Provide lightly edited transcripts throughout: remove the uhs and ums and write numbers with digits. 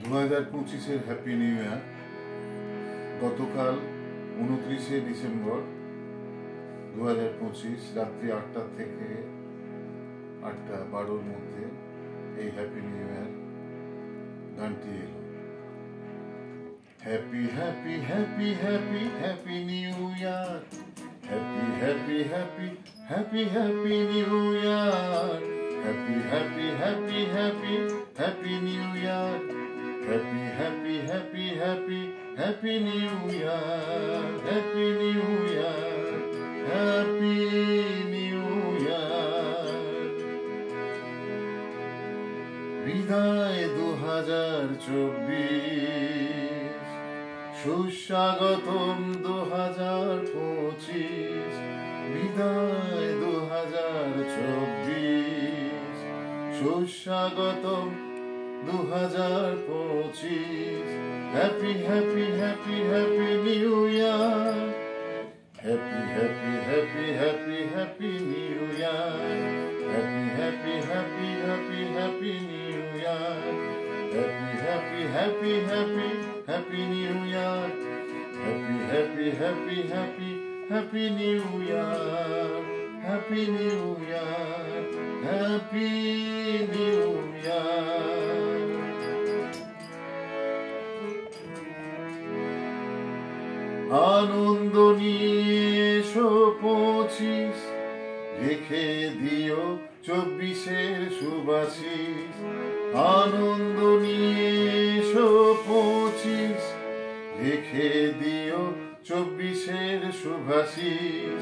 2025-এর happy new ইয়ার। গতকাল 29শে December 2025 রাত্রি 8টা থেকে 8:12-র মধ্যে এই হ্যাপি নিউ ইয়ার গানটি এলো। Happy happy happy happy happy new year, happy happy happy happy happy new year, happy happy happy happy happy new year, happy happy happy happy happy new year, happy new year, happy new ইয়ার। বিদায় 2024, সুস্বাগতম 2025, বিদায় 2024, সুস্বাগতম 2025, happy happy happy happy new year, happy happy happy happy happy new year, happy happy happy happy happy new year, happy happy happy happy happy new year, happy happy happy happy happy new year, happy new year, happy new year. আনন্দ নিয়ে এসো 25, রেখে দিও 24-এর সুবাসিস। আনন্দ নিয়ে এসো 25, রেখে দিও 24-এর সুভাষিস।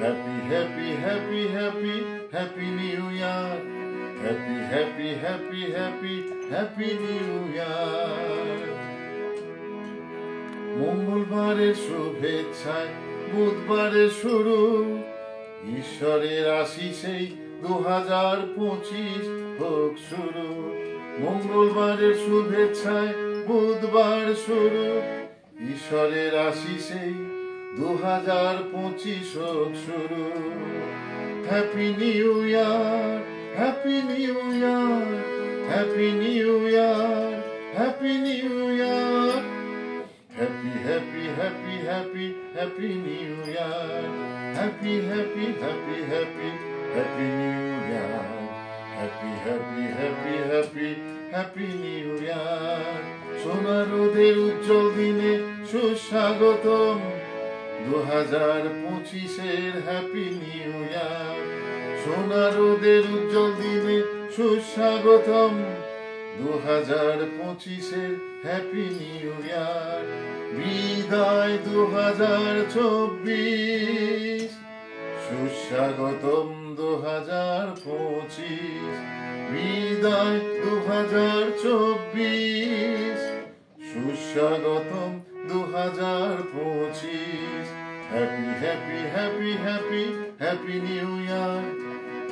Happy happy happy happy happy new year, happy happy happy happy happy new year. মঙ্গলবারের শুভেচ্ছায় বুধবারের শুরু, ঈশ্বরের আশিসেই 2025 হোক শুরু। মঙ্গলবারের শুভেচ্ছায় বুধবার শুরু, ঈশ্বরের আশিসেই 2025 হোক শুরু। Happy new year, happy new year, happy new year, happy new year, happy happy happy happy happy new year, happy happy happy happy happy new year, happy happy happy happy happy new ইয়ার। সোনার রোদের উজ্জ্বল দিনে সুস্বাগতম 2025-এর happy new ইয়ার। সোনার রোদের উজ্জ্বল দিনে সুস্বাগতম 2025-এর happy new ইয়ার। বিদায় 2024, সুস্বাগতম 2025, বিদায় 2024, সুস্বাগতম 2025। Happy happy happy happy happy new year,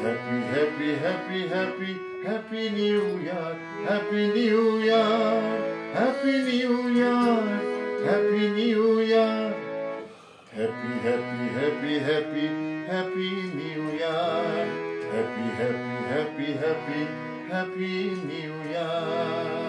happy happy happy happy happy new year, happy new year, happy new year, happy new year, happy happy happy happy happy new year, happy happy happy happy happy new ইয়ার।